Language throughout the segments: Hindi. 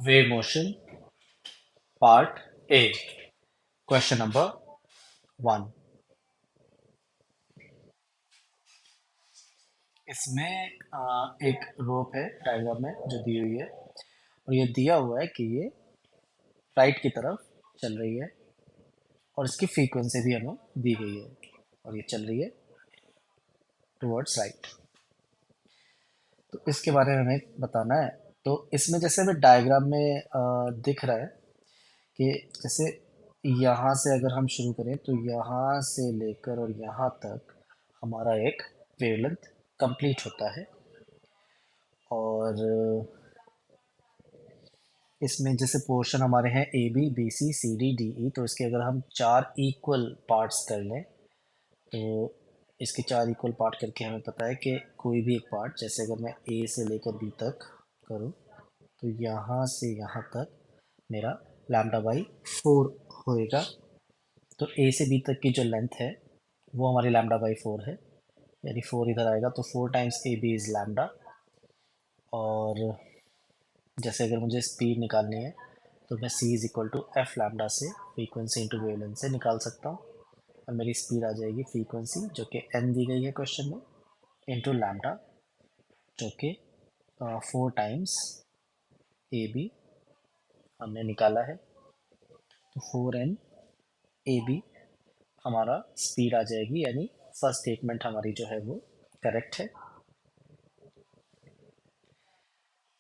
Wave motion, part A. Question number 1. इसमें एक रोप है डायग्राम में जो दी हुई है और ये दिया हुआ है कि ये राइट की तरफ चल रही है और इसकी फ्रीक्वेंसी भी हमें दी गई है और ये चल रही है टुवर्ड्स राइट। तो इसके बारे में हमें बताना है। तो इसमें जैसे हमें डायग्राम में दिख रहा है कि जैसे यहाँ से अगर हम शुरू करें तो यहाँ से लेकर और यहाँ तक हमारा एक वेवलेंथ कंप्लीट होता है और इसमें जैसे पोर्शन हमारे हैं A B B C C D D E. तो इसके अगर हम चार इक्वल पार्ट्स कर लें तो इसके चार इक्वल पार्ट करके हमें पता है कि कोई भी एक पार्ट जैसे अगर मैं ए से लेकर बी तक करूँ तो यहाँ से यहाँ तक मेरा लैम्डा बाई 4 होएगा। तो ए से बी तक की जो लेंथ है वो हमारी लैम्डा बाई 4 है, यानी 4 इधर आएगा तो 4 times A B is lambda. और जैसे अगर मुझे स्पीड निकालनी है तो मैं c is equal to f lambda से फ्रीक्वेंसी इंटू वेवलेंथ से निकाल सकता हूँ और मेरी स्पीड आ जाएगी फ्रीक्वेंसी जो कि n दी गई है क्वेश्चन में इंटू लैम्डा जो कि 4 टाइम्स ए बी हमने निकाला है। तो 4n ए बी हमारा स्पीड आ जाएगी, यानी फर्स्ट स्टेटमेंट हमारी जो है वो करेक्ट है।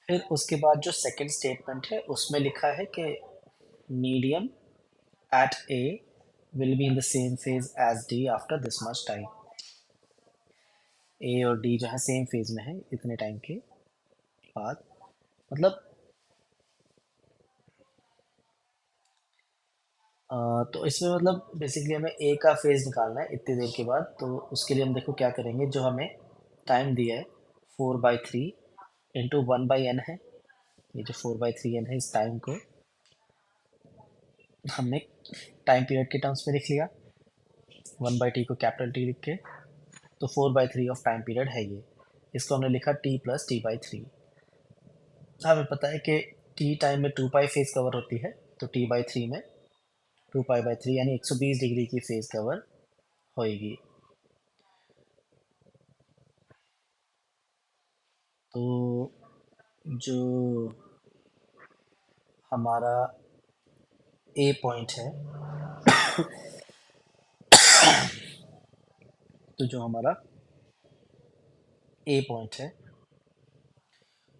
फिर उसके बाद जो सेकंड स्टेटमेंट है उसमें लिखा है कि medium at A will be in the same phase as D after this much time। A और D जो है सेम फेज में है इतने टाइम के बाद। मतलब तो इसमें मतलब बेसिकली हमें A का फेज निकालना है इतनी देर के बाद। तो उसके लिए हम देखो क्या करेंगे, जो हमें टाइम दिया है 4/3 इंटू 1/n है। ये जो 4/3n है इस टाइम को हमने टाइम पीरियड के टर्म्स में लिख लिया, 1/t को कैपिटल टी लिख के। तो 4/3 ऑफ टाइम पीरियड है ये, इसको हमने लिखा t प्लस t/3। हमें पता है कि टी टाइम में 2 पाई फेज कवर होती है, तो t/3 में 2 पाई/3 यानी 120 डिग्री की फेज कवर होएगी। तो जो हमारा ए पॉइंट है तो जो हमारा ए पॉइंट है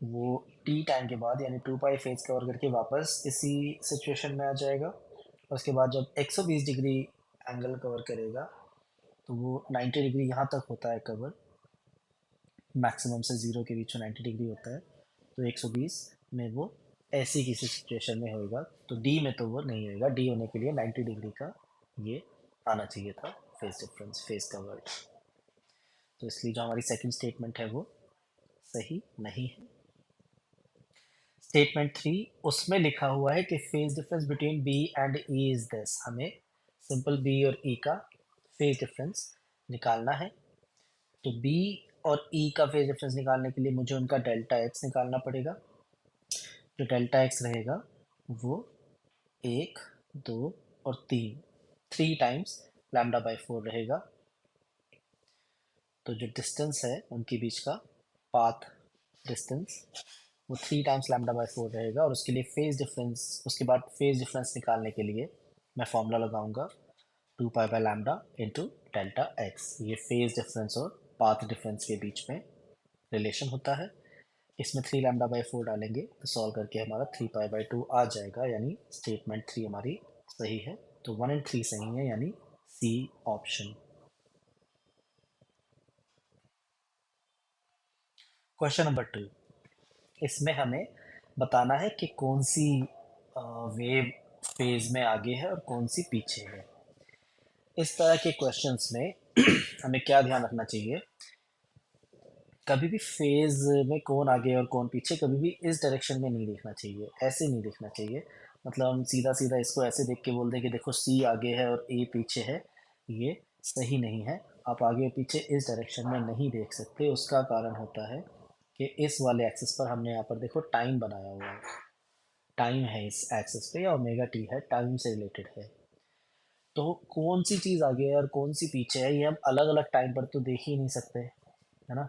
वो टी टाइम के बाद यानी 2 पाई फेज कवर करके वापस इसी सिचुएशन में आ जाएगा। और उसके बाद जब 120 डिग्री एंगल कवर करेगा तो वो 90 डिग्री यहाँ तक होता है कवर, मैक्सिमम से ज़ीरो के बीच में 90 डिग्री होता है। तो 120 में वो ऐसी किसी सिचुएशन में होएगा, तो डी में तो वो नहीं होएगा। डी होने के लिए 90 डिग्री का ये आना चाहिए था फेस डिफरेंस, फेस कवर। तो इसलिए जो हमारी सेकंड स्टेटमेंट है वो सही नहीं है। स्टेटमेंट 3 उसमें लिखा हुआ है कि phase difference between B and E is this. हमें सिंपल बी और ई का फेज डिफरेंस निकालना है। तो बी और ई का फेज डिफरेंस निकालने के लिए मुझे उनका डेल्टा एक्स निकालना पड़ेगा। जो डेल्टा एक्स रहेगा वो 1, 2 और 3, 3 टाइम्स λ/4 रहेगा। तो जो डिस्टेंस है उनके बीच का पाथ डिस्टेंस वो 3 टाइम्स λ/4 रहेगा। और उसके लिए फेज डिफरेंस, उसके बाद फेज डिफरेंस निकालने के लिए मैं फॉर्मूला लगाऊंगा 2 पाई/λ इंटू डेल्टा एक्स। ये फेज डिफरेंस और पाथ डिफरेंस के बीच में रिलेशन होता है। इसमें 3 λ/4 डालेंगे तो सॉल्व करके हमारा 3 पाई/2 आ जाएगा, यानी स्टेटमेंट 3 हमारी सही है। तो 1 एंड 3 सही है, यानी सी ऑप्शन। क्वेश्चन नंबर 2, इसमें हमें बताना है कि कौन सी वेव फेज में आगे है और कौन सी पीछे है। इस तरह के क्वेश्चंस में हमें क्या ध्यान रखना चाहिए, कभी भी फेज में कौन आगे और कौन पीछे कभी भी इस डायरेक्शन में नहीं देखना चाहिए, ऐसे नहीं देखना चाहिए। मतलब हम सीधा सीधा इसको ऐसे देख के बोल दें कि देखो सी आगे है और ए पीछे है, ये सही नहीं है। आप आगे और पीछे इस डायरेक्शन में नहीं देख सकते। उसका कारण होता है कि इस वाले एक्सिस पर हमने यहाँ पर देखो टाइम बनाया हुआ है। टाइम है इस एक्सिस पे, या ओमेगा टी है टाइम से रिलेटेड है। तो कौन सी चीज़ आगे है और कौन सी पीछे है, ये हम अलग अलग टाइम पर तो देख ही नहीं सकते, है ना।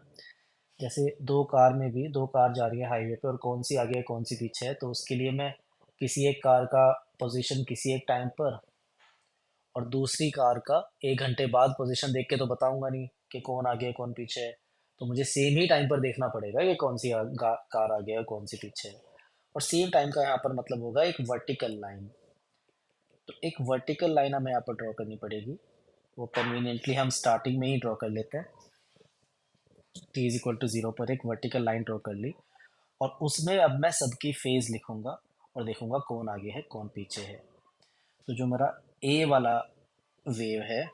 जैसे दो कार में भी, दो कार जा रही है हाईवे पे और कौन सी आगे है कौन सी पीछे है, तो उसके लिए मैं किसी एक कार का पोजीशन किसी एक टाइम पर और दूसरी कार का 1 घंटे बाद पोजीशन देख के तो बताऊंगा नहीं कि कौन आगे है कौन पीछे है। तो मुझे सेम ही टाइम पर देखना पड़ेगा कि कौन सी कार आगे है और कौन सी पीछे है। और सेम टाइम का यहाँ पर मतलब होगा एक वर्टिकल लाइन। तो एक वर्टिकल लाइन हमें यहाँ पर ड्रॉ करनी पड़ेगी। वो कन्वीनियंटली हम स्टार्टिंग में ही ड्रॉ कर लेते हैं। t इज इक्वल टू 0 पर एक वर्टिकल लाइन ड्रॉ कर ली, और उसमें अब मैं सबकी फेज लिखूंगा और देखूंगा कौन आगे है कौन पीछे है। तो जो मेरा ए वाला वेव है,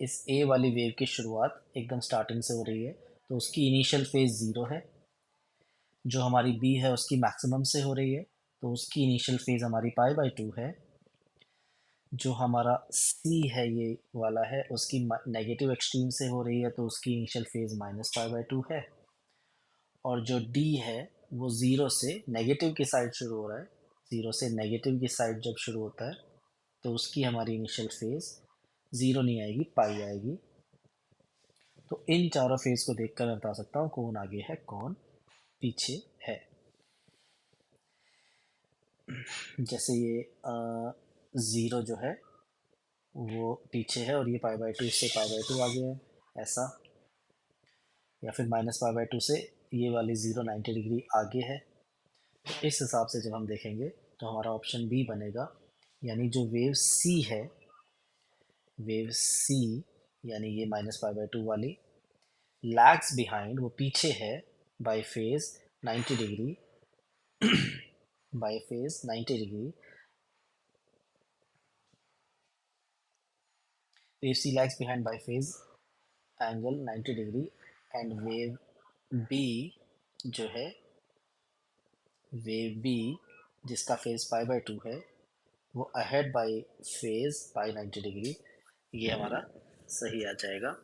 इस ए वाली वेव की शुरुआत एकदम स्टार्टिंग से हो रही है, तो उसकी इनिशियल फेज 0 है। जो हमारी बी है उसकी मैक्सिमम से हो रही है, तो उसकी इनिशियल फेज हमारी पाई/2 है। जो हमारा सी है ये वाला है, उसकी नेगेटिव एक्सट्रीम से हो रही है, तो उसकी इनिशियल फेज -पाई/2 है। और जो डी है वो ज़ीरो से नेगेटिव की साइड शुरू हो रहा है, ज़ीरो से नेगेटिव की साइड जब शुरू होता है तो उसकी हमारी इनिशियल फेज ज़ीरो नहीं आएगी, पाई आएगी। तो इन चारों फेज को देखकर मैं बता सकता हूँ कौन आगे है कौन पीछे है। जैसे ये ज़ीरो जो है वो पीछे है और ये पाई/2 इससे पाई/2 आगे है, ऐसा। या फिर -पाई/2 से ये वाली ज़ीरो 90 डिग्री आगे है। तो इस हिसाब से जब हम देखेंगे तो हमारा ऑप्शन बी बनेगा। यानी जो वेव सी है, वेव सी यानी ये -पाई/2 वाली, लैग्स बिहाइंड, वो पीछे है by phase 90 degree, by phase 90 degree. Wave C lags behind by phase angle 90 degree, and wave B जो है, वेव बी जिसका फेज पाई/2 है, वो अहेड बाय फेज पाई/90 डिग्री। ये हमारा सही आ जाएगा।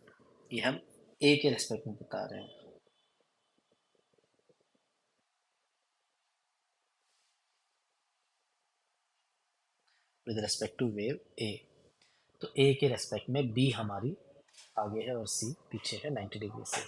ये हम ए के रेस्पेक्ट में बता रहे हैं, विद रेस्पेक्ट टू वेव ए। तो ए के रेस्पेक्ट में बी हमारी आगे है और सी पीछे है 90 डिग्री से।